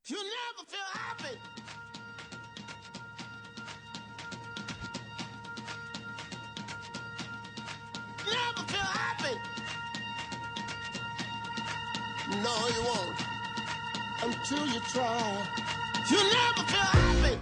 You never feel happy. Never feel happy. No, you won't. Until you try. You never feel happy.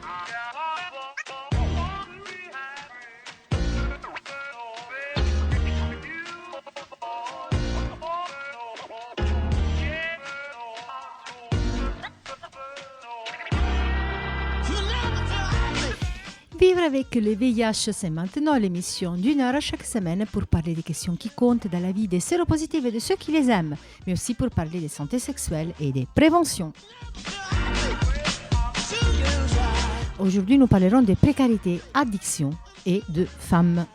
Vivre avec le VIH, c'est maintenant l'émission d'une heure chaque semaine pour parler des questions qui comptent dans la vie des séropositifs et de ceux qui les aiment, mais aussi pour parler de santé sexuelle et des préventions. Aujourd'hui, nous parlerons de précarité, addiction et de femmes.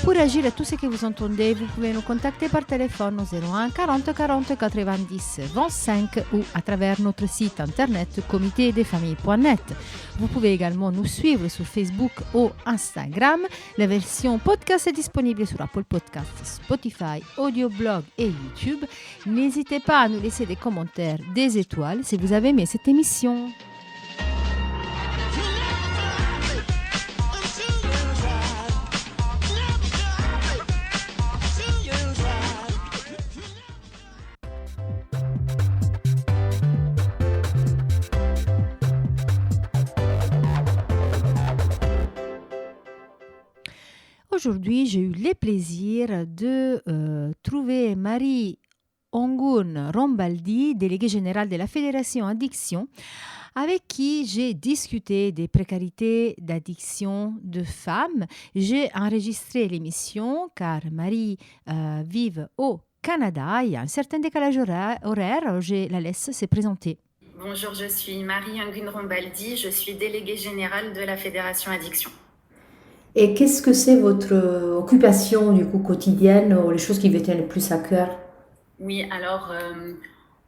Pour réagir à tout ce que vous entendez, vous pouvez nous contacter par téléphone au 01 40 40 90 25 ou à travers notre site internet comitedesfamilles.net. Vous pouvez également nous suivre sur Facebook ou Instagram. La version podcast est disponible sur Apple Podcasts, Spotify, Audioblog et YouTube. N'hésitez pas à nous laisser des commentaires, des étoiles si vous avez aimé cette émission. Aujourd'hui, j'ai eu le plaisir de trouver Marie Ongun Rombaldi, déléguée générale de la Fédération Addiction, avec qui j'ai discuté des précarités d'addiction de femmes. J'ai enregistré l'émission car Marie vit au Canada. Il y a un certain décalage horaire. Je la laisse se présenter. Bonjour, je suis Marie Ongun Rombaldi, je suis déléguée générale de la Fédération Addiction. Et qu'est-ce que c'est votre occupation du coup quotidienne, ou les choses qui vous tiennent le plus à cœur? Oui, alors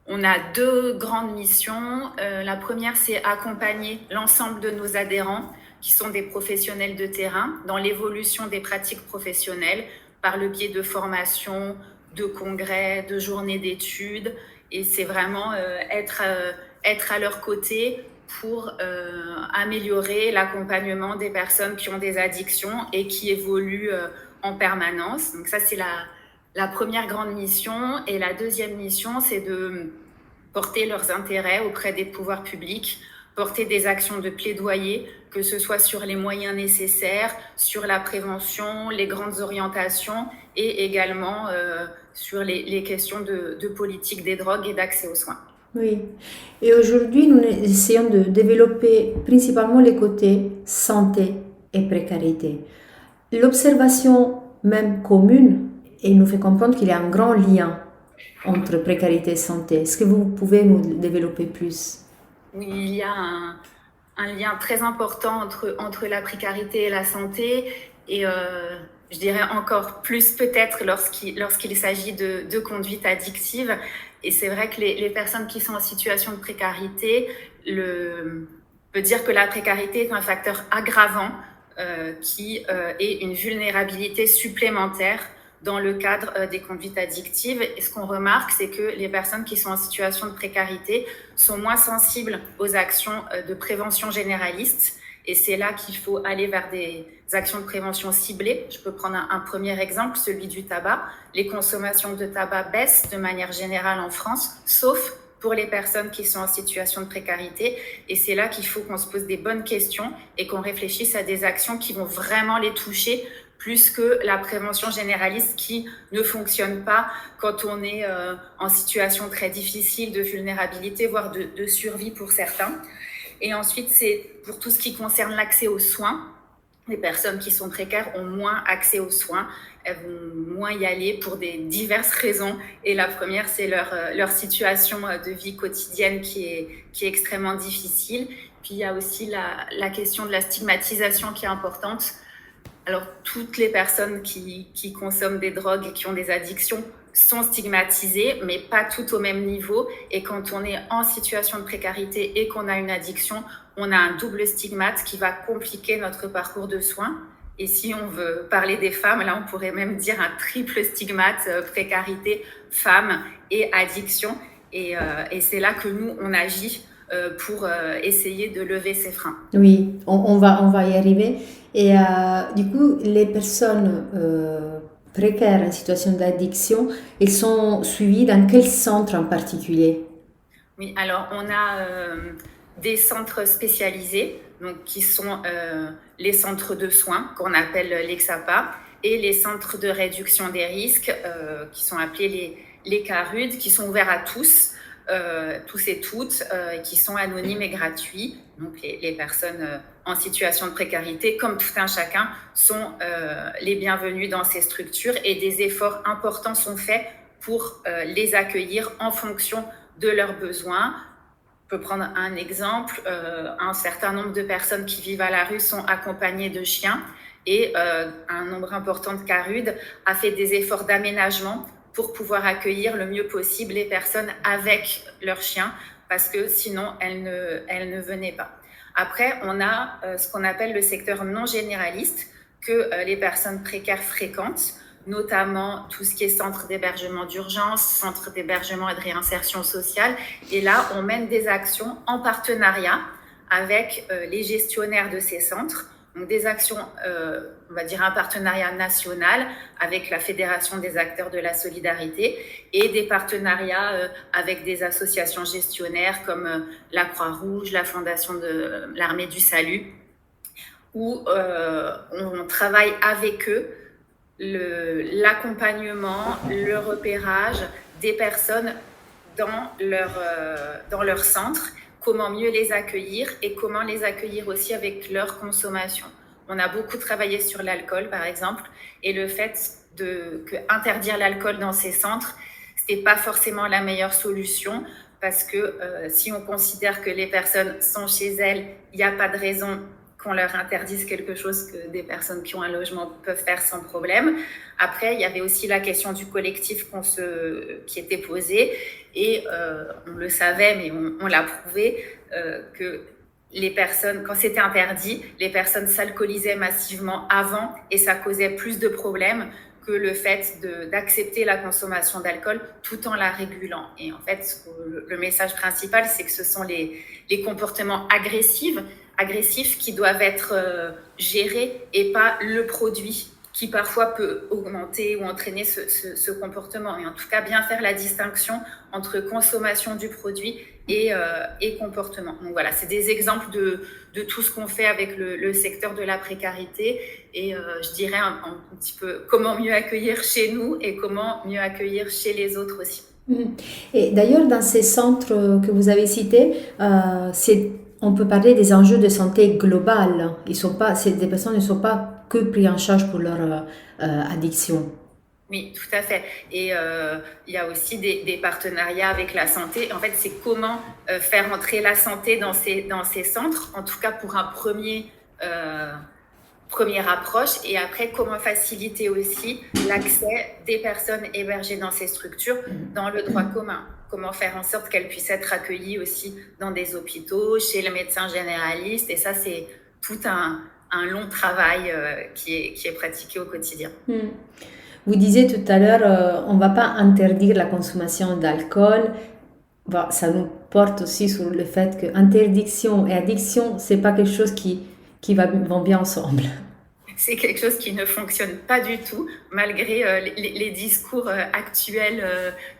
on a deux grandes missions. La première, c'est accompagner l'ensemble de nos adhérents qui sont des professionnels de terrain dans l'évolution des pratiques professionnelles par le biais de formations, de congrès, de journées d'études. Et c'est vraiment être à leur côté pour améliorer l'accompagnement des personnes qui ont des addictions et qui évoluent en permanence. Donc ça, c'est la première grande mission. Et la deuxième mission, c'est de porter leurs intérêts auprès des pouvoirs publics, porter des actions de plaidoyer, que ce soit sur les moyens nécessaires, sur la prévention, les grandes orientations et également sur les questions de politique des drogues et d'accès aux soins. Oui, et aujourd'hui, nous essayons de développer principalement les côtés santé et précarité. L'observation même commune et nous fait comprendre qu'il y a un grand lien entre précarité et santé. Est-ce que vous pouvez nous développer plus? Oui, il y a un lien très important entre la précarité et la santé et je dirais encore plus peut-être lorsqu'il s'agit de conduite addictive. Et c'est vrai que les personnes qui sont en situation de précarité peut dire que la précarité est un facteur aggravant qui est une vulnérabilité supplémentaire dans le cadre des conduites addictives. Et ce qu'on remarque, c'est que les personnes qui sont en situation de précarité sont moins sensibles aux actions de prévention généralistes. Et c'est là qu'il faut aller vers des actions de prévention ciblées. Je peux prendre un premier exemple, celui du tabac. Les consommations de tabac baissent de manière générale en France, sauf pour les personnes qui sont en situation de précarité. Et c'est là qu'il faut qu'on se pose des bonnes questions et qu'on réfléchisse à des actions qui vont vraiment les toucher, plus que la prévention généraliste qui ne fonctionne pas quand on est en situation très difficile de vulnérabilité, voire de survie pour certains. Et ensuite, c'est pour tout ce qui concerne l'accès aux soins. Les personnes qui sont précaires ont moins accès aux soins. Elles vont moins y aller pour des diverses raisons. Et la première, c'est leur situation de vie quotidienne qui est extrêmement difficile. Puis, il y a aussi la question de la stigmatisation qui est importante. Alors, toutes les personnes qui consomment des drogues et qui ont des addictions sont stigmatisées, mais pas toutes au même niveau. Et quand on est en situation de précarité et qu'on a une addiction, on a un double stigmate qui va compliquer notre parcours de soins. Et si on veut parler des femmes, là, on pourrait même dire un triple stigmate, précarité, femme et addiction. Et c'est là que nous, on agit pour essayer de lever ces freins. Oui, on va y arriver. Et du coup, les personnes précaires en situation d'addiction, elles sont suivies dans quel centre en particulier? Oui, alors on a des centres spécialisés, donc qui sont les centres de soins qu'on appelle l'EXAPA et les centres de réduction des risques qui sont appelés les CARUD, qui sont ouverts à tous et toutes, qui sont anonymes et gratuits. Donc les personnes en situation de précarité, comme tout un chacun, sont les bienvenus dans ces structures et des efforts importants sont faits pour les accueillir en fonction de leurs besoins. On peut prendre un exemple, un certain nombre de personnes qui vivent à la rue sont accompagnées de chiens et un nombre important de CARUD a fait des efforts d'aménagement pour pouvoir accueillir le mieux possible les personnes avec leurs chiens parce que sinon elles ne venaient pas. Après, on a ce qu'on appelle le secteur non généraliste que les personnes précaires fréquentent, notamment tout ce qui est centre d'hébergement d'urgence, centre d'hébergement et de réinsertion sociale. Et là, on mène des actions en partenariat avec les gestionnaires de ces centres. Donc des actions, on va dire un partenariat national avec la Fédération des acteurs de la solidarité et des partenariats avec des associations gestionnaires comme la Croix-Rouge, la Fondation de l'Armée du Salut, où on travaille avec eux l'accompagnement, le repérage des personnes dans leur centre, comment mieux les accueillir et comment les accueillir aussi avec leur consommation. On a beaucoup travaillé sur l'alcool, par exemple, et le fait interdire l'alcool dans ces centres, c'était pas forcément la meilleure solution parce que si on considère que les personnes sont chez elles, il n'y a pas de raison qu'on leur interdise quelque chose que des personnes qui ont un logement peuvent faire sans problème. Après, il y avait aussi la question du collectif qui était posée et on le savait, mais on l'a prouvé que les personnes, quand c'était interdit, les personnes s'alcoolisaient massivement avant et ça causait plus de problèmes que le fait d'accepter la consommation d'alcool tout en la régulant. Et en fait, le message principal, c'est que ce sont les comportements agressifs qui doivent être gérés et pas le produit qui parfois peut augmenter ou entraîner ce comportement. Et en tout cas, bien faire la distinction entre consommation du produit et comportement. Donc voilà, c'est des exemples de tout ce qu'on fait avec le secteur de la précarité et je dirais un petit peu comment mieux accueillir chez nous et comment mieux accueillir chez les autres aussi. Et d'ailleurs, dans ces centres que vous avez cités, on peut parler des enjeux de santé globale. Des personnes ne sont pas que pris en charge pour leur addiction. Oui, tout à fait. Et il y a aussi des partenariats avec la santé. En fait, c'est comment faire entrer la santé dans ces centres, en tout cas pour un première approche, et après comment faciliter aussi l'accès des personnes hébergées dans ces structures dans le droit commun. Comment faire en sorte qu'elles puissent être accueillies aussi dans des hôpitaux, chez le médecin généraliste. Et ça, c'est tout un long travail qui est pratiqué au quotidien. Vous disiez tout à l'heure, on ne va pas interdire la consommation d'alcool. Bon, ça nous porte aussi sur le fait que interdiction et addiction, ce n'est pas quelque chose qui vont bien ensemble. C'est quelque chose qui ne fonctionne pas du tout, malgré les discours actuels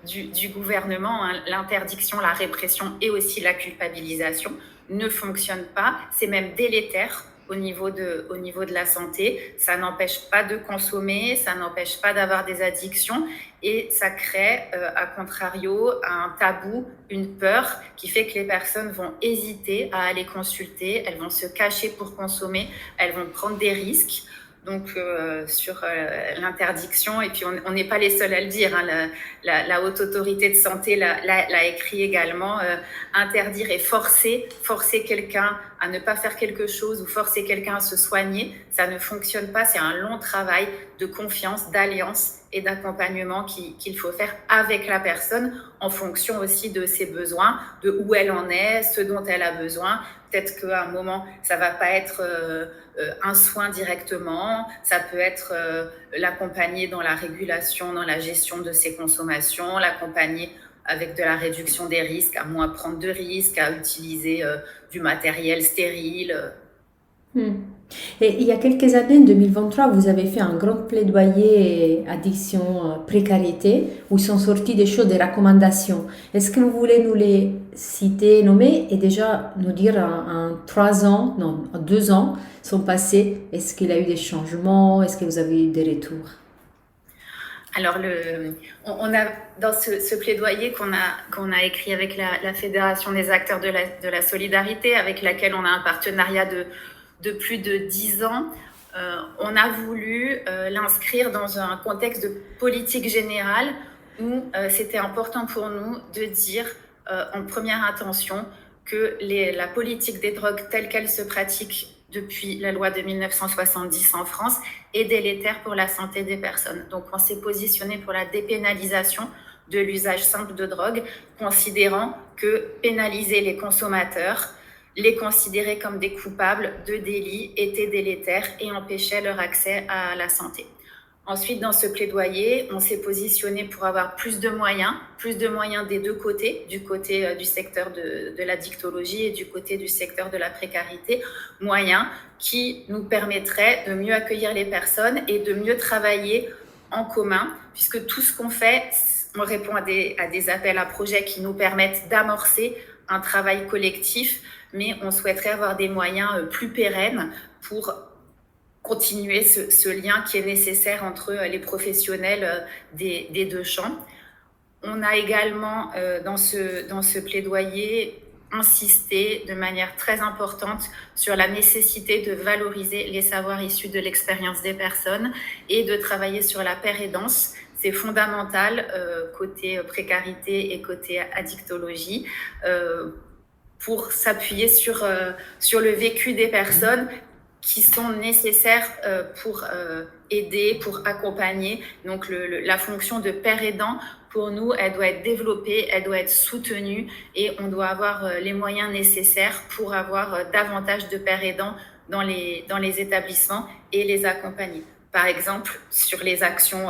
du gouvernement. Hein. L'interdiction, la répression et aussi la culpabilisation ne fonctionnent pas. C'est même délétère au niveau de la santé. Ça n'empêche pas de consommer, ça n'empêche pas d'avoir des addictions et ça crée, à contrario, un tabou, une peur qui fait que les personnes vont hésiter à aller consulter, elles vont se cacher pour consommer, elles vont prendre des risques. Donc sur l'interdiction, et puis on n'est pas les seuls à le dire, hein, la Haute Autorité de Santé l'a écrit également, interdire et forcer quelqu'un à ne pas faire quelque chose ou forcer quelqu'un à se soigner, ça ne fonctionne pas, c'est un long travail de confiance, d'alliance et d'accompagnement qu'il faut faire avec la personne en fonction aussi de ses besoins, de où elle en est, ce dont elle a besoin. Peut-être qu'à un moment, ça va pas être un soin directement, ça peut être l'accompagner dans la régulation, dans la gestion de ses consommations, l'accompagner avec de la réduction des risques, à moins prendre de risques, à utiliser du matériel stérile. Hmm. Et il y a quelques années, en 2023, vous avez fait un grand plaidoyer addiction, précarité, où sont sorties des choses, des recommandations. Est-ce que vous voulez nous les citer, nommer et déjà nous dire en 3 ans, non, en 2 ans sont passés, est-ce qu'il y a eu des changements, est-ce que vous avez eu des retours? Alors, on a dans ce plaidoyer qu'on a écrit avec la Fédération des acteurs de la solidarité, avec laquelle on a un partenariat de plus de 10 ans, on a voulu l'inscrire dans un contexte de politique générale où c'était important pour nous de dire en première intention que la politique des drogues telle qu'elle se pratique depuis la loi de 1970 en France est délétère pour la santé des personnes. Donc on s'est positionné pour la dépénalisation de l'usage simple de drogue, considérant que pénaliser les consommateurs, les considérer comme des coupables de délits était délétère et empêchait leur accès à la santé. Ensuite, dans ce plaidoyer, on s'est positionné pour avoir plus de moyens des deux côtés, du côté du secteur de l'addictologie et du côté du secteur de la précarité, moyens qui nous permettraient de mieux accueillir les personnes et de mieux travailler en commun, puisque tout ce qu'on fait, on répond à des appels à projets qui nous permettent d'amorcer un travail collectif, mais on souhaiterait avoir des moyens plus pérennes pour continuer ce lien qui est nécessaire entre les professionnels des deux champs. On a également, dans ce plaidoyer, insisté de manière très importante sur la nécessité de valoriser les savoirs issus de l'expérience des personnes et de travailler sur la pérédance. C'est fondamental côté précarité et côté addictologie pour s'appuyer sur le vécu des personnes qui sont nécessaires pour aider, pour accompagner. Donc la fonction de père aidant, pour nous, elle doit être développée, elle doit être soutenue et on doit avoir les moyens nécessaires pour avoir davantage de pères aidants dans les établissements et les accompagner. Par exemple, sur les actions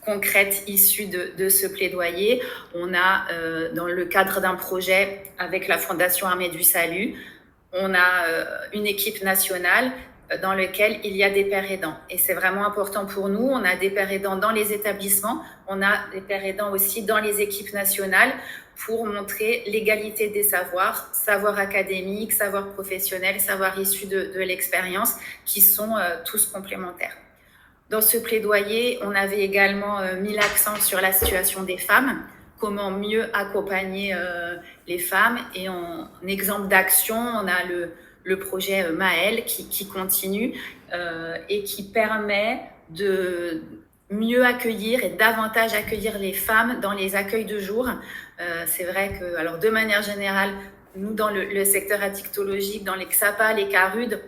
concrètes issues de ce plaidoyer, on a, dans le cadre d'un projet avec la Fondation Armée du Salut, on a une équipe nationale dans laquelle il y a des pères aidants. Et c'est vraiment important pour nous. On a des pères aidants dans les établissements, on a des pères aidants aussi dans les équipes nationales pour montrer l'égalité des savoirs, savoir académique, savoir professionnel, savoir issu de l'expérience, qui sont tous complémentaires. Dans ce plaidoyer, on avait également mis l'accent sur la situation des femmes, comment mieux accompagner les femmes. Et en exemple d'action, on a le projet Maëlle qui continue et qui permet de mieux accueillir et davantage accueillir les femmes dans les accueils de jour. C'est vrai que, alors de manière générale, nous dans le secteur addictologique, dans les XAPA, les CARUD,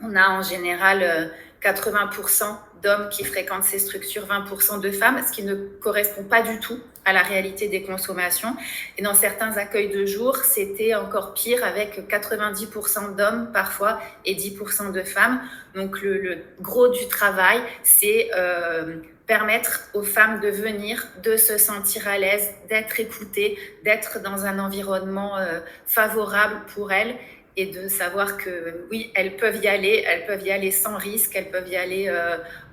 on a en général 80% d'hommes qui fréquentent ces structures, 20% de femmes, ce qui ne correspond pas du tout à la réalité des consommations. Et dans certains accueils de jour, c'était encore pire avec 90% d'hommes parfois et 10% de femmes. Donc le gros du travail, c'est permettre aux femmes de venir, de se sentir à l'aise, d'être écoutées, d'être dans un environnement favorable pour elles, et de savoir que oui, elles peuvent y aller sans risque, elles peuvent y aller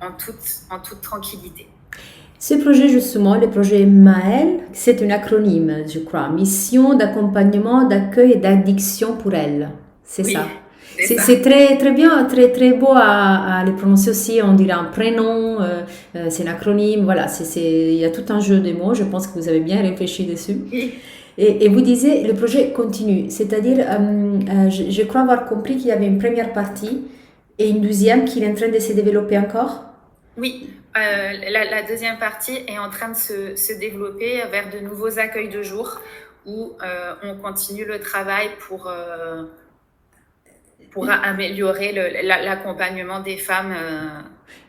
en toute tranquillité. Ce projet justement, le projet Maëlle, c'est un acronyme, je crois, Mission d'accompagnement, d'accueil et d'addiction pour elles. C'est Oui, ça. c'est ça. C'est très, très bien, très, très beau à le prononcer aussi. On dirait un prénom, c'est un acronyme, voilà, il y a tout un jeu de mots. Je pense que vous avez bien réfléchi dessus. Oui. Et vous disiez, le projet continue, c'est-à-dire, je crois avoir compris qu'il y avait une première partie et une deuxième qui est en train de se développer encore. Oui, la deuxième partie est en train de se développer vers de nouveaux accueils de jour où on continue le travail pour améliorer l'accompagnement des femmes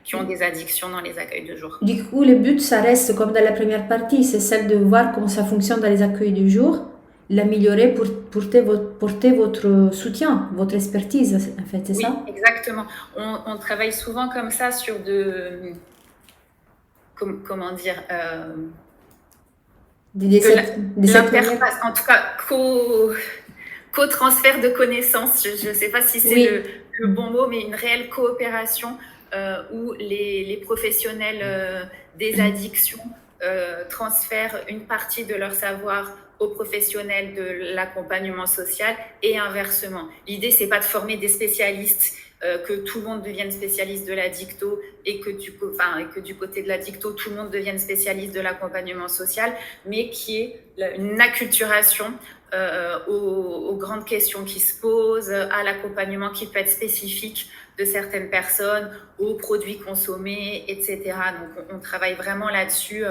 qui ont des addictions dans les accueils de jour. Du coup, le but, ça reste comme dans la première partie, c'est celle de voir comment ça fonctionne dans les accueils du jour, l'améliorer pour porter votre soutien, votre expertise, en fait, c'est ça? Oui, exactement. On travaille souvent comme ça sur comment dire, de cette manière. L'interface, en tout cas, co-transfert de connaissances, je ne sais pas si c'est Oui. le bon mot, mais une réelle coopération où les professionnels des addictions transfèrent une partie de leur savoir aux professionnels de l'accompagnement social et inversement. L'idée, c'est pas de former des spécialistes, que tout le monde devienne spécialiste de la dicto et que du côté de la dicto, tout le monde devienne spécialiste de l'accompagnement social, mais qui est une acculturation aux grandes questions qui se posent, à l'accompagnement qui peut être spécifique de certaines personnes, aux produits consommés, etc. Donc, on travaille vraiment là-dessus,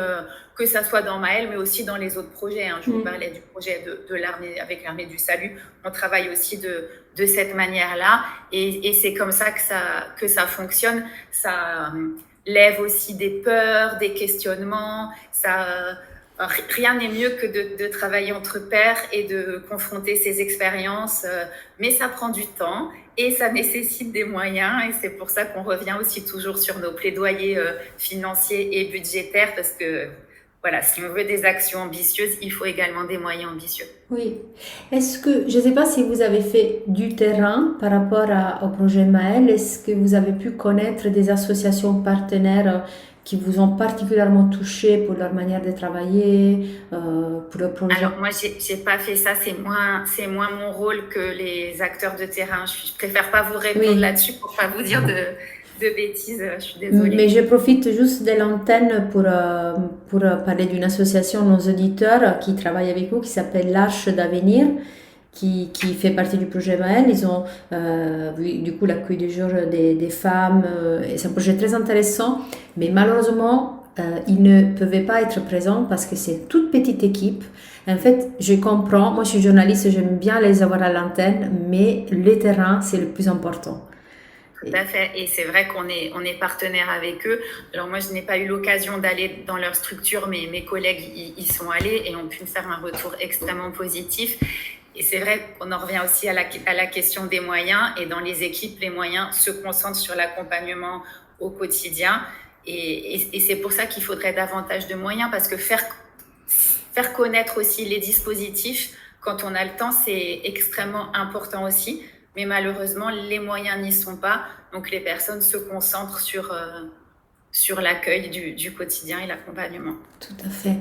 que ça soit dans Maëlle, mais aussi dans les autres projets. Je vous parlais du projet de l'armée, avec l'armée du salut. On travaille aussi de cette manière-là, et c'est comme ça que ça fonctionne. Ça lève aussi des peurs, des questionnements. Rien n'est mieux que de travailler entre pairs et de confronter ces expériences, mais ça prend du temps et ça nécessite des moyens, et c'est pour ça qu'on revient aussi toujours sur nos plaidoyers financiers et budgétaires, parce que voilà, si on veut des actions ambitieuses, il faut également des moyens ambitieux. Oui. Est-ce que, je ne sais pas si vous avez fait du terrain par rapport au projet Maëlle, est-ce que vous avez pu connaître des associations partenaires qui vous ont particulièrement touché pour leur manière de travailler, pour le projet? Alors moi, j'ai pas fait ça, c'est moins mon rôle que les acteurs de terrain. Je préfère pas vous répondre là-dessus pour pas vous dire de bêtises, je suis désolée. Mais je profite juste de l'antenne pour parler d'une association, nos auditeurs qui travaillent avec vous, qui s'appelle l'Arche d'Avenir, qui fait partie du projet Maëlle. Ils ont vu du coup l'accueil du jour des femmes, et c'est un projet très intéressant, mais malheureusement ils ne pouvaient pas être présents parce que c'est une toute petite équipe. En fait, je comprends, moi je suis journaliste, j'aime bien les avoir à l'antenne, mais le terrain c'est le plus important. Tout à fait, et c'est vrai qu'on est partenaire avec eux. Alors moi, je n'ai pas eu l'occasion d'aller dans leur structure, mais mes collègues y sont allés et ont pu me faire un retour extrêmement positif. Et c'est vrai qu'on en revient aussi à la question des moyens, et dans les équipes, les moyens se concentrent sur l'accompagnement au quotidien, et c'est pour ça qu'il faudrait davantage de moyens, parce que faire connaître aussi les dispositifs quand on a le temps, c'est extrêmement important aussi. Mais malheureusement, les moyens n'y sont pas. Donc, les personnes se concentrent sur l'accueil du quotidien et l'accompagnement. Tout à fait.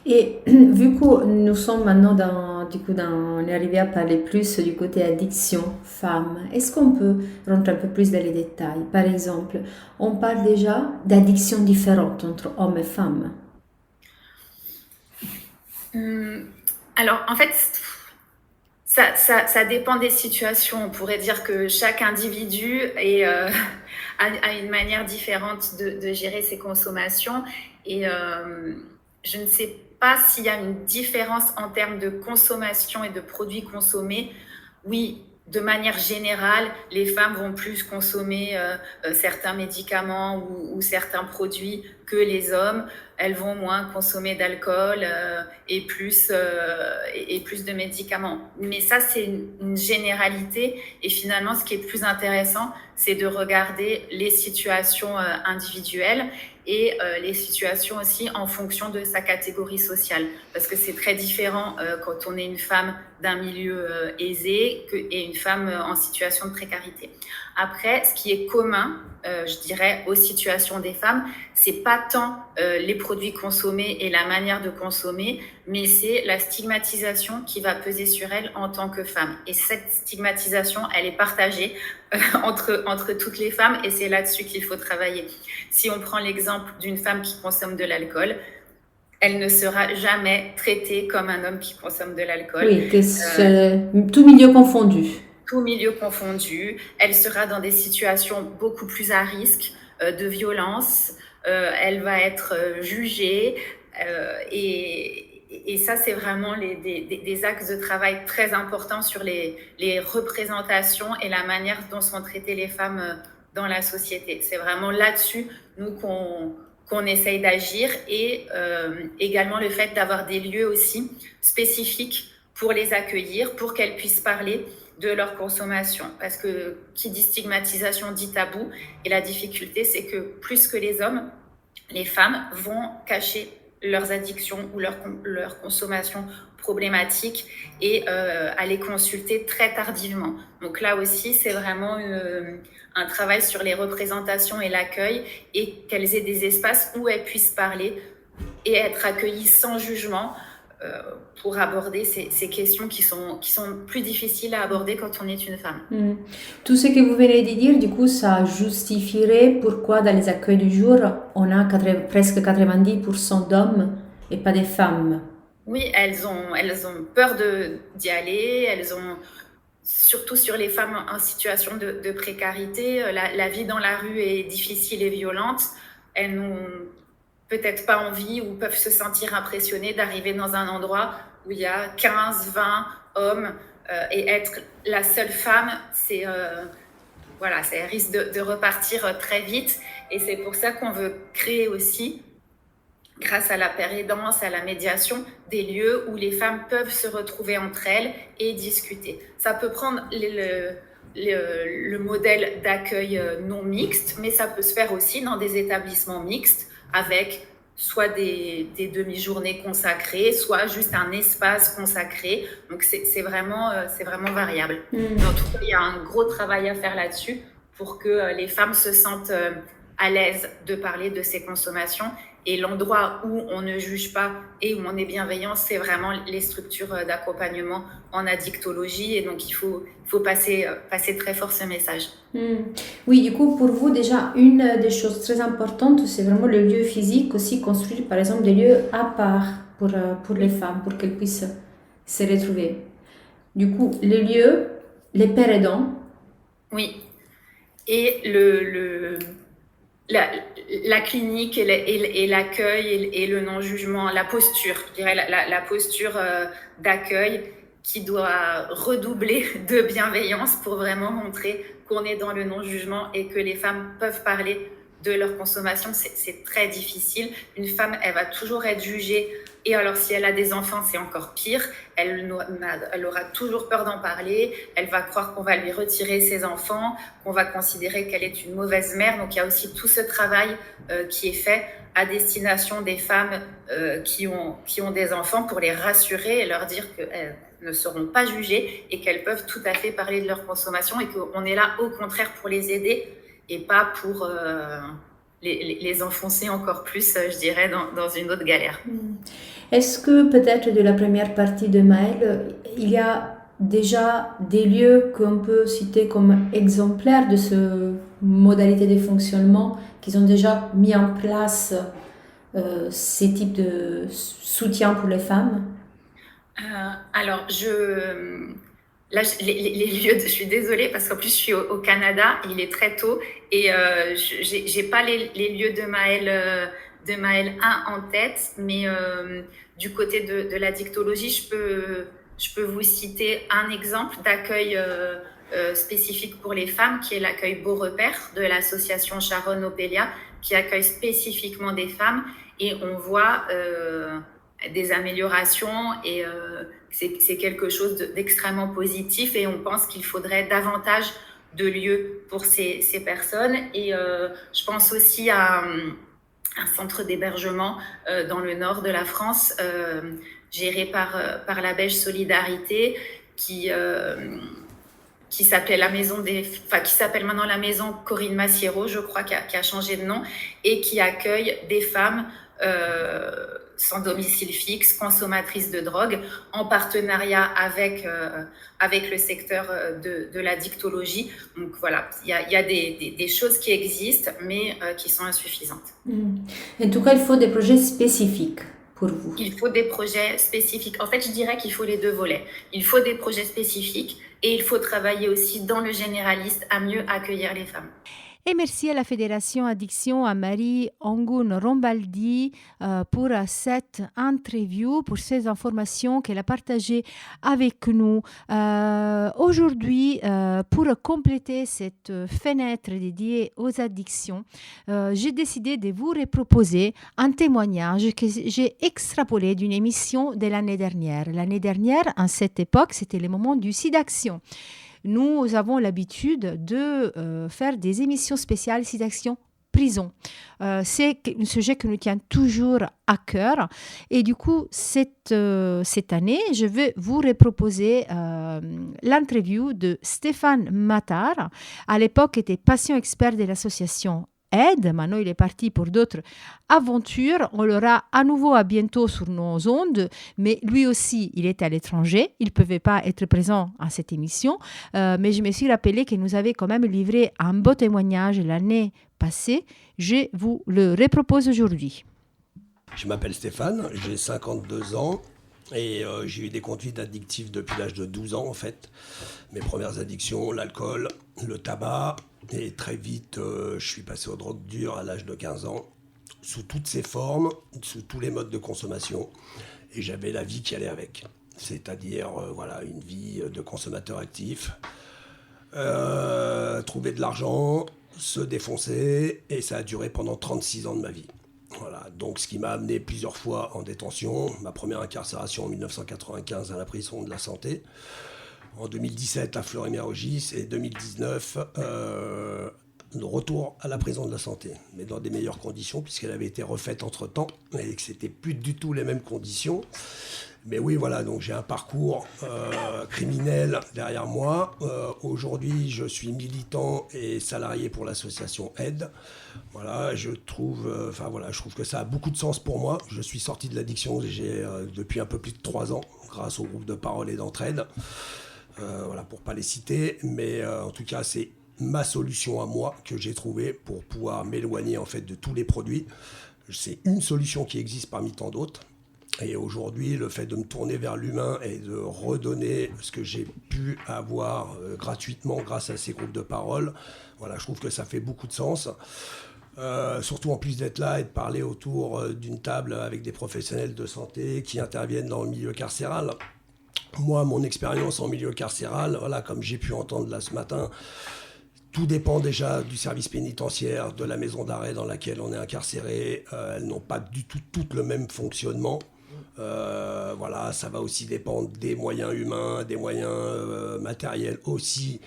Et vu que nous sommes maintenant on est arrivé à parler plus du côté addiction femme, est-ce qu'on peut rentrer un peu plus dans les détails? Par exemple, on parle déjà d'addictions différentes entre hommes et femmes. Alors, en fait, ça dépend des situations. On pourrait dire que chaque individu a une manière différente de gérer ses consommations. Et je ne sais pas s'il y a une différence en termes de consommation et de produits consommés. Oui, de manière générale, les femmes vont plus consommer certains médicaments ou certains produits que les hommes. Elles vont moins consommer d'alcool et plus de médicaments. Mais ça, c'est une généralité. Et finalement, ce qui est le plus intéressant, c'est de regarder les situations individuelles et les situations aussi en fonction de sa catégorie sociale. Parce que c'est très différent quand on est une femme d'un milieu aisé et une femme en situation de précarité. Après, ce qui est commun, je dirais, aux situations des femmes, c'est pas tant les produits consommés et la manière de consommer, mais c'est la stigmatisation qui va peser sur elles en tant que femmes. Et cette stigmatisation, elle est partagée entre toutes les femmes, et c'est là-dessus qu'il faut travailler. Si on prend l'exemple d'une femme qui consomme de l'alcool, elle ne sera jamais traitée comme un homme qui consomme de l'alcool. Oui, que tout milieu confondu. Tout milieu confondu. Elle sera dans des situations beaucoup plus à risque de violence. Elle va être jugée. Et ça, c'est vraiment des axes de travail très importants sur les représentations et la manière dont sont traitées les femmes dans la société. C'est vraiment là-dessus, nous, qu'on essaye d'agir, et également le fait d'avoir des lieux aussi spécifiques pour les accueillir, pour qu'elles puissent parler de leur consommation. Parce que qui dit stigmatisation dit tabou, et la difficulté, c'est que plus que les hommes, les femmes vont cacher leurs addictions ou leur consommation problématique et à les consulter très tardivement. Donc là aussi, c'est vraiment un travail sur les représentations et l'accueil et qu'elles aient des espaces où elles puissent parler et être accueillies sans jugement pour aborder ces questions qui sont plus difficiles à aborder quand on est une femme. Tout ce que vous venez de dire, du coup, ça justifierait pourquoi dans les accueils du jour, on a presque 90% d'hommes et pas des femmes. Oui, elles ont peur d'y aller, surtout sur les femmes en situation de précarité, la vie dans la rue est difficile et violente, elles n'ont peut-être pas envie ou peuvent se sentir impressionnées d'arriver dans un endroit où il y a 15, 20 hommes et être la seule femme, ça risque de repartir très vite. Et c'est pour ça qu'on veut créer aussi, grâce à la pérédance, à la médiation, des lieux où les femmes peuvent se retrouver entre elles et discuter. Ça peut prendre le modèle d'accueil non mixte, mais ça peut se faire aussi dans des établissements mixtes avec soit des demi-journées consacrées, soit juste un espace consacré. Donc c'est vraiment variable. Mais en tout cas, il y a un gros travail à faire là-dessus pour que les femmes se sentent à l'aise de parler de ces consommations. Et l'endroit où on ne juge pas et où on est bienveillant, c'est vraiment les structures d'accompagnement en addictologie. Et donc, il faut passer très fort ce message. Oui, du coup, pour vous, déjà, une des choses très importantes, c'est vraiment le lieu physique, aussi construire, par exemple, des lieux à part pour les femmes, pour qu'elles puissent se retrouver. Du coup, les lieux, les pères aidants. Oui. Et la clinique et l'accueil et le non-jugement, la posture, je dirais la posture d'accueil qui doit redoubler de bienveillance pour vraiment montrer qu'on est dans le non-jugement et que les femmes peuvent parler de leur consommation. C'est très difficile. Une femme, elle va toujours être jugée. Et alors, si elle a des enfants, c'est encore pire. Elle aura toujours peur d'en parler. Elle va croire qu'on va lui retirer ses enfants, qu'on va considérer qu'elle est une mauvaise mère. Donc, il y a aussi tout ce travail qui est fait à destination des femmes qui ont des enfants pour les rassurer et leur dire qu'elles ne seront pas jugées et qu'elles peuvent tout à fait parler de leur consommation et qu'on est là au contraire pour les aider et pas pour les enfoncer encore plus, je dirais, dans une autre galère. Est-ce que peut-être de la première partie de Maëlle, il y a déjà des lieux qu'on peut citer comme exemplaires de ce modalité de fonctionnement, qu'ils ont déjà mis en place ces types de soutien pour les femmes? Alors, là, les lieux, je suis désolée parce qu'en plus je suis au Canada, il est très tôt et j'ai pas les lieux de Maëlle 1 en tête, mais du côté de la dictologie, je peux vous citer un exemple d'accueil spécifique pour les femmes qui est l'accueil Beau Repère de l'association Sharon Opelia qui accueille spécifiquement des femmes et on voit des améliorations et c'est quelque chose d'extrêmement positif et on pense qu'il faudrait davantage de lieux pour ces personnes et je pense aussi à un centre d'hébergement dans le nord de la France géré par la Belge Solidarité qui s'appelait qui s'appelle maintenant la maison Corinne Massiero, je crois, qui a changé de nom et qui accueille des femmes sans domicile fixe, consommatrices de drogue, en partenariat avec le secteur de la dictologie. Donc voilà, il y a des choses qui existent, mais qui sont insuffisantes. En tout cas, il faut des projets spécifiques pour vous. Il faut des projets spécifiques. En fait, je dirais qu'il faut les deux volets. Il faut des projets spécifiques et il faut travailler aussi dans le généraliste à mieux accueillir les femmes. Et merci à la Fédération Addiction, à Marie Angoun Rombaldi pour cette interview, pour ces informations qu'elle a partagées avec nous. Aujourd'hui, pour compléter cette fenêtre dédiée aux addictions, j'ai décidé de vous reproposer un témoignage que j'ai extrapolé d'une émission de l'année dernière. L'année dernière, à cette époque, c'était le moment du SIDAction. Nous avons l'habitude de faire des émissions spéciales SIDAction prison. C'est un sujet qui nous tient toujours à cœur. Et du coup, cette année, je vais vous reproposer l'interview de Stéphane Matar. À l'époque, il était patient expert de l'association Aide. Maintenant, il est parti pour d'autres aventures. On l'aura à nouveau à bientôt sur nos ondes. Mais lui aussi, il était à l'étranger. Il ne pouvait pas être présent à cette émission. Mais je me suis rappelé qu'il nous avait quand même livré un beau témoignage l'année passée. Je vous le repropose aujourd'hui. Je m'appelle Stéphane, j'ai 52 ans et j'ai eu des conduites addictives depuis l'âge de 12 ans en fait. Mes premières addictions, l'alcool, le tabac et très vite je suis passé aux drogues dures à l'âge de 15 ans sous toutes ses formes, sous tous les modes de consommation et j'avais la vie qui allait avec. C'est-à-dire une vie de consommateur actif, trouver de l'argent, se défoncer et ça a duré pendant 36 ans de ma vie. Voilà, donc ce qui m'a amené plusieurs fois en détention, ma première incarcération en 1995 à la prison de la Santé, en 2017 à Fleury-Mérogis et 2019 de retour à la prison de la Santé, mais dans des meilleures conditions puisqu'elle avait été refaite entre-temps et que c'était plus du tout les mêmes conditions. Mais oui, voilà, donc j'ai un parcours criminel derrière moi. Aujourd'hui, je suis militant et salarié pour l'association Aide. Voilà, je trouve que ça a beaucoup de sens pour moi. Je suis sorti de l'addiction depuis un peu plus de 3 ans, grâce au groupe de parole et d'entraide. Pour pas les citer, mais en tout cas, c'est ma solution à moi que j'ai trouvée pour pouvoir m'éloigner en fait de tous les produits. C'est une solution qui existe parmi tant d'autres. Et aujourd'hui, le fait de me tourner vers l'humain et de redonner ce que j'ai pu avoir gratuitement grâce à ces groupes de parole, voilà, je trouve que ça fait beaucoup de sens. Surtout en plus d'être là et de parler autour d'une table avec des professionnels de santé qui interviennent dans le milieu carcéral. Moi, mon expérience en milieu carcéral, voilà, comme j'ai pu entendre là ce matin, tout dépend déjà du service pénitentiaire, de la maison d'arrêt dans laquelle on est incarcéré. Elles n'ont pas du tout toutes le même fonctionnement. Ça va aussi dépendre des moyens humains, des moyens matériels aussi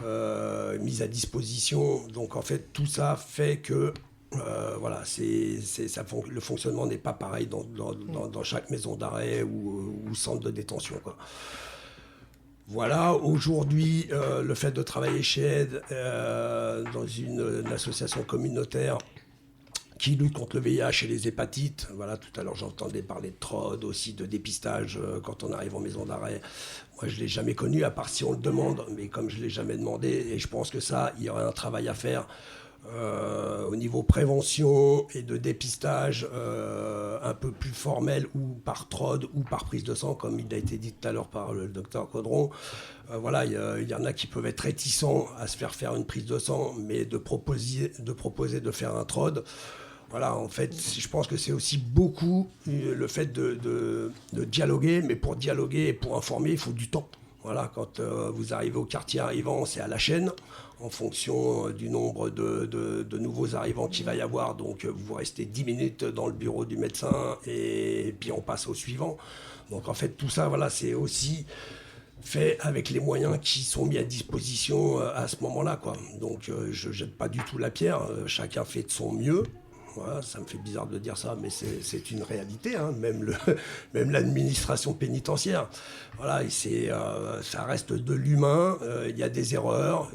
mis à disposition. Donc en fait, tout ça fait que le fonctionnement n'est pas pareil dans chaque maison d'arrêt ou centre de détention, quoi. Voilà, aujourd'hui, le fait de travailler chez Aide, dans une association communautaire qui lutte contre le VIH et les hépatites. Voilà, tout à l'heure, j'entendais parler de TROD, aussi de dépistage quand on arrive en maison d'arrêt. Moi, je ne l'ai jamais connu, à part si on le demande, mais comme je ne l'ai jamais demandé, et je pense que ça, il y aurait un travail à faire au niveau prévention et de dépistage un peu plus formel, ou par TROD ou par prise de sang, comme il a été dit tout à l'heure par le docteur Caudron. Il y en a qui peuvent être réticents à se faire une prise de sang, mais de proposer de faire un TROD. Voilà, en fait, je pense que c'est aussi beaucoup le fait de dialoguer, mais pour dialoguer et pour informer, il faut du temps. Voilà, quand vous arrivez au quartier arrivant, c'est à la chaîne, en fonction du nombre de nouveaux arrivants qu'il va y avoir. Donc, vous restez 10 minutes dans le bureau du médecin et puis on passe au suivant. Donc, en fait, tout ça, voilà, c'est aussi fait avec les moyens qui sont mis à disposition à ce moment-là, quoi. Donc, je ne jette pas du tout la pierre. Chacun fait de son mieux. Voilà, ça me fait bizarre de dire ça, mais c'est une réalité, hein, même l'administration pénitentiaire. Voilà, ça reste de l'humain, il y a des erreurs,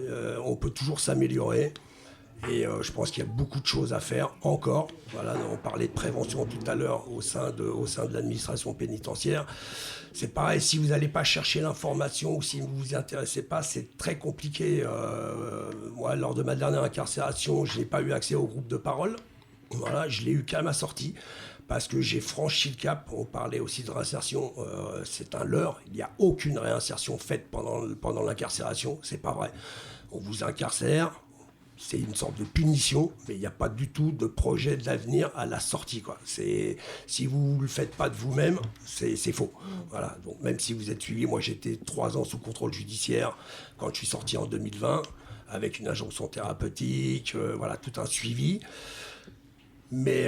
on peut toujours s'améliorer. Et je pense qu'il y a beaucoup de choses à faire encore. Voilà, on parlait de prévention tout à l'heure au sein de l'administration pénitentiaire. C'est pareil, si vous n'allez pas chercher l'information ou si vous ne vous y intéressez pas, c'est très compliqué. Moi, lors de ma dernière incarcération, je n'ai pas eu accès au groupe de parole. Voilà, je l'ai eu qu'à ma sortie parce que j'ai franchi le cap. On parlait aussi de réinsertion, c'est un leurre. Il n'y a aucune réinsertion faite pendant l'incarcération, c'est pas vrai. On vous incarcère, c'est une sorte de punition, mais il n'y a pas du tout de projet d'avenir à la sortie, quoi. Si vous ne le faites pas de vous-même, c'est faux. Voilà, donc même si vous êtes suivi, moi j'étais 3 ans sous contrôle judiciaire quand je suis sorti en 2020, avec une injonction thérapeutique, voilà, tout un suivi. Mais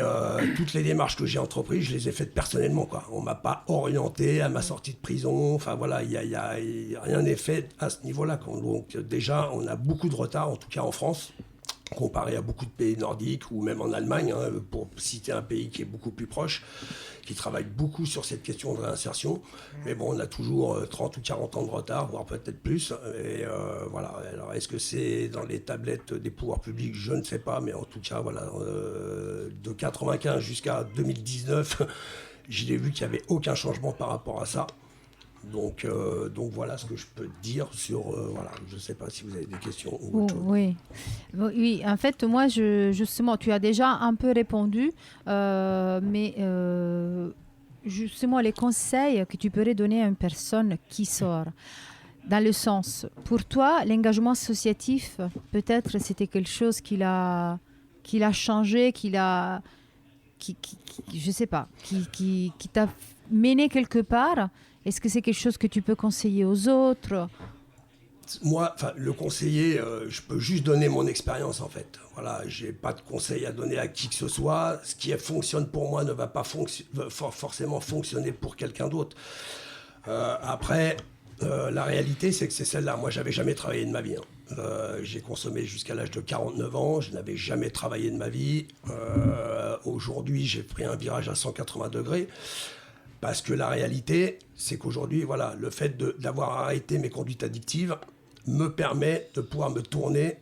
toutes les démarches que j'ai entreprises, je les ai faites personnellement, quoi. On ne m'a pas orienté à ma sortie de prison. Enfin voilà, rien n'est fait à ce niveau-là, quoi. Donc déjà, on a beaucoup de retard, en tout cas en France. comparé à beaucoup de pays nordiques ou même en Allemagne, hein, pour citer un pays qui est beaucoup plus proche, qui travaille beaucoup sur cette question de réinsertion. Mais bon, on a toujours 30 ou 40 ans de retard, voire peut-être plus. Et voilà. Alors, est-ce que c'est dans les tablettes des pouvoirs publics? Je ne sais pas, mais en tout cas, voilà, de 95 jusqu'à 2019, j'ai vu qu'il n'y avait aucun changement par rapport à ça. Donc voilà ce que je peux dire sur... voilà, je ne sais pas si vous avez des questions ou autre chose. Oui, en fait, moi, justement, tu as déjà un peu répondu, mais justement, les conseils que tu pourrais donner à une personne qui sort, dans le sens, pour toi, l'engagement associatif, peut-être c'était quelque chose qui l'a changé, je ne sais pas, qui t'a mené quelque part. Est-ce que c'est quelque chose que tu peux conseiller aux autres? Moi, le conseiller, je peux juste donner mon expérience en fait. Voilà, j'ai pas de conseil à donner à qui que ce soit. Ce qui fonctionne pour moi ne va pas forcément fonctionner pour quelqu'un d'autre. Après, la réalité, c'est que c'est celle-là. Moi, j'avais jamais travaillé de ma vie. J'ai consommé jusqu'à l'âge de 49 ans. Je n'avais jamais travaillé de ma vie. Aujourd'hui, j'ai pris un virage à 180 degrés. Parce que la réalité, c'est qu'aujourd'hui, voilà, le fait d'avoir arrêté mes conduites addictives me permet de pouvoir me tourner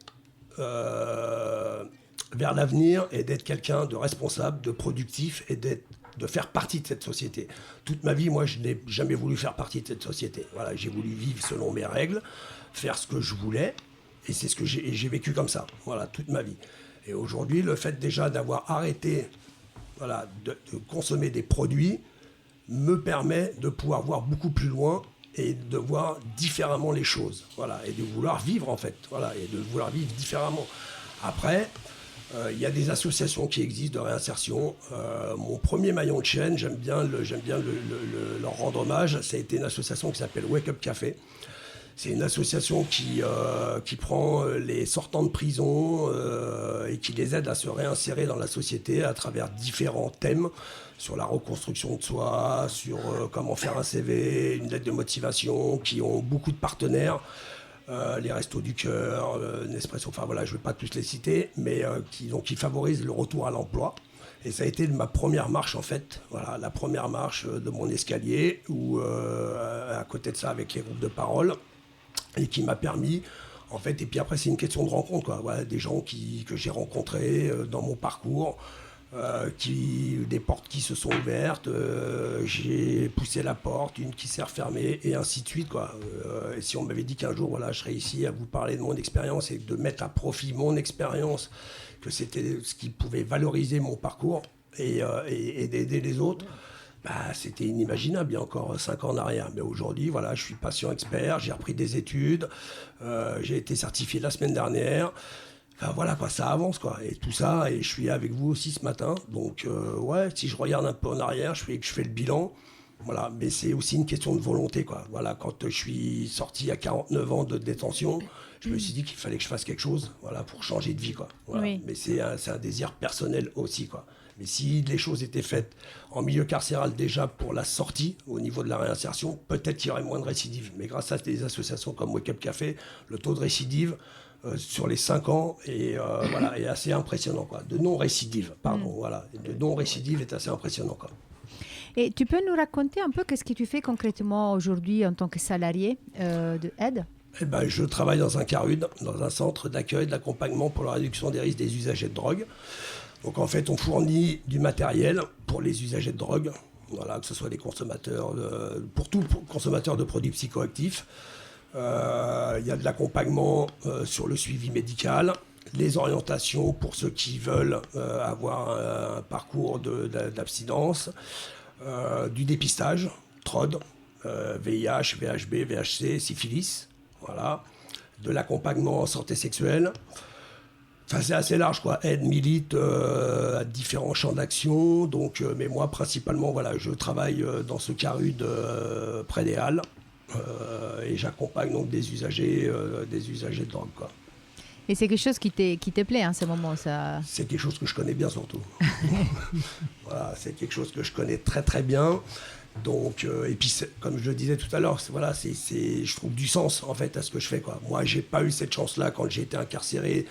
vers l'avenir et d'être quelqu'un de responsable, de productif et de faire partie de cette société. Toute ma vie, moi, je n'ai jamais voulu faire partie de cette société. Voilà, j'ai voulu vivre selon mes règles, faire ce que je voulais, et c'est ce que j'ai vécu comme ça. Voilà, toute ma vie. Et aujourd'hui, le fait déjà d'avoir arrêté, voilà, de consommer des produits me permet de pouvoir voir beaucoup plus loin et de voir différemment les choses, voilà, et de vouloir vivre en fait, voilà, et de vouloir vivre différemment. Après, il y a des associations qui existent de réinsertion. Mon premier maillon de chaîne, j'aime bien leur rendre hommage. Ça a été une association qui s'appelle Wake Up Café. C'est une association qui prend les sortants de prison et qui les aide à se réinsérer dans la société à travers différents thèmes, sur la reconstruction de soi, sur comment faire un CV, une lettre de motivation, qui ont beaucoup de partenaires, les Restos du Cœur, Nespresso, enfin voilà, je ne vais pas tous les citer, mais qui favorisent le retour à l'emploi. Et ça a été ma première marche en fait, voilà, la première marche de mon escalier, où à côté de ça avec les groupes de parole, et qui m'a permis, en fait, et puis après c'est une question de rencontre, quoi. Voilà, des gens que j'ai rencontrés dans mon parcours, des portes qui se sont ouvertes, j'ai poussé la porte, une qui s'est refermée, et ainsi de suite, quoi. Et si on m'avait dit qu'un jour, voilà, je serais ici à vous parler de mon expérience et de mettre à profit mon expérience, que c'était ce qui pouvait valoriser mon parcours et d'aider les autres, bah, c'était inimaginable il y a encore 5 ans en arrière. Mais aujourd'hui, voilà, je suis patient expert, j'ai repris des études, j'ai été certifié la semaine dernière. Enfin voilà, quoi, ça avance, quoi. Et tout ça, et je suis avec vous aussi ce matin. Donc ouais, si je regarde un peu en arrière, je fais le bilan. Voilà, mais c'est aussi une question de volonté, quoi. Voilà, quand je suis sorti à 49 ans de détention, je me suis dit qu'il fallait que je fasse quelque chose, voilà, pour changer de vie, quoi. Voilà. Oui. Mais c'est un désir personnel aussi, quoi. Mais si les choses étaient faites en milieu carcéral déjà pour la sortie, au niveau de la réinsertion, peut-être qu'il y aurait moins de récidives. Mais grâce à des associations comme Wake Up Café, le taux de récidive sur les 5 ans voilà, est assez impressionnant, quoi. De non-récidive, pardon, voilà. De non-récidive est assez impressionnant, quoi. Et tu peux nous raconter un peu qu'est-ce que tu fais concrètement aujourd'hui en tant que salarié de Aide ? Eh ben, je travaille dans un CARUD, dans un centre d'accueil, d'accompagnement pour la réduction des risques des usagers de drogue. Donc en fait, on fournit du matériel pour les usagers de drogue, voilà, que ce soit des consommateurs, pour tout consommateur de produits psychoactifs. Il y a de l'accompagnement sur le suivi médical, les orientations pour ceux qui veulent avoir un parcours d'abstinence, du dépistage, TROD, VIH, VHB, VHC, syphilis, voilà, de l'accompagnement en santé sexuelle. Enfin, c'est assez large, quoi. Aide milite à différents champs d'action. Donc, mais moi, principalement, voilà, je travaille dans ce CARUD près des Halles et j'accompagne donc des usagers de drogue, quoi. Et c'est quelque chose qui te plaît en ce moment, ça? C'est quelque chose que je connais bien, surtout. Voilà, c'est quelque chose que je connais très très bien. Donc, et puis, comme je le disais tout à l'heure, voilà, je trouve du sens en fait à ce que je fais, quoi. Moi, j'ai pas eu cette chance-là quand j'ai été incarcéré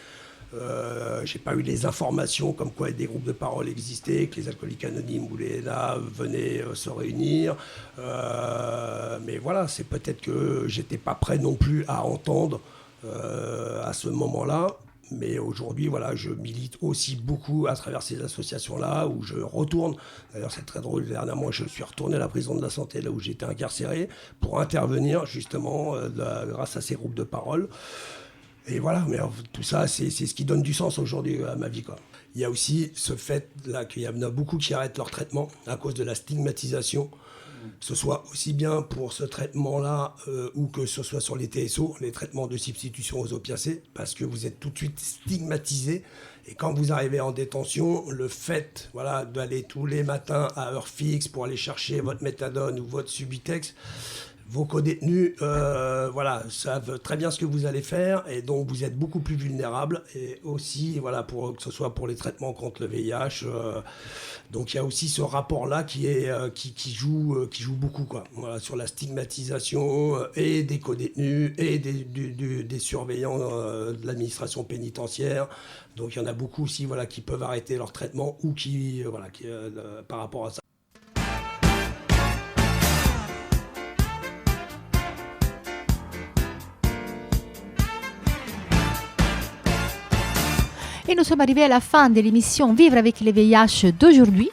J'ai pas eu les informations comme quoi des groupes de parole existaient, que les alcooliques anonymes ou les ENA venaient se réunir. Mais voilà, c'est peut-être que j'étais pas prêt non plus à entendre à ce moment-là. Mais aujourd'hui, voilà, je milite aussi beaucoup à travers ces associations-là où je retourne. D'ailleurs, c'est très drôle. Dernièrement, je suis retourné à la prison de la Santé, là où j'étais incarcéré, pour intervenir justement grâce à ces groupes de parole. Et voilà, mais tout ça, c'est ce qui donne du sens aujourd'hui à ma vie, quoi. Il y a aussi ce fait-là qu'il y en a beaucoup qui arrêtent leur traitement à cause de la stigmatisation. Que ce soit aussi bien pour ce traitement-là ou que ce soit sur les TSO, les traitements de substitution aux opiacés, parce que vous êtes tout de suite stigmatisé. Et quand vous arrivez en détention, le fait d'aller tous les matins à heure fixe pour aller chercher votre méthadone ou votre Subutex, vos codétenus savent très bien ce que vous allez faire et donc vous êtes beaucoup plus vulnérables. Et aussi, que ce soit pour les traitements contre le VIH. Donc il y a aussi ce rapport-là qui joue beaucoup, quoi. Voilà, sur la stigmatisation et des codétenus et des surveillants de l'administration pénitentiaire. Donc il y en a beaucoup aussi qui peuvent arrêter leur traitement ou par rapport à ça. Et nous sommes arrivés à la fin de l'émission Vivre avec le VIH d'aujourd'hui.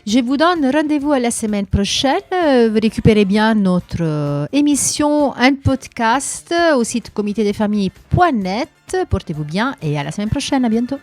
Je vous donne rendez-vous à la semaine prochaine. Vous récupérez bien notre émission, un podcast au site comitédesfamilles.net. Portez-vous bien et à la semaine prochaine. À bientôt.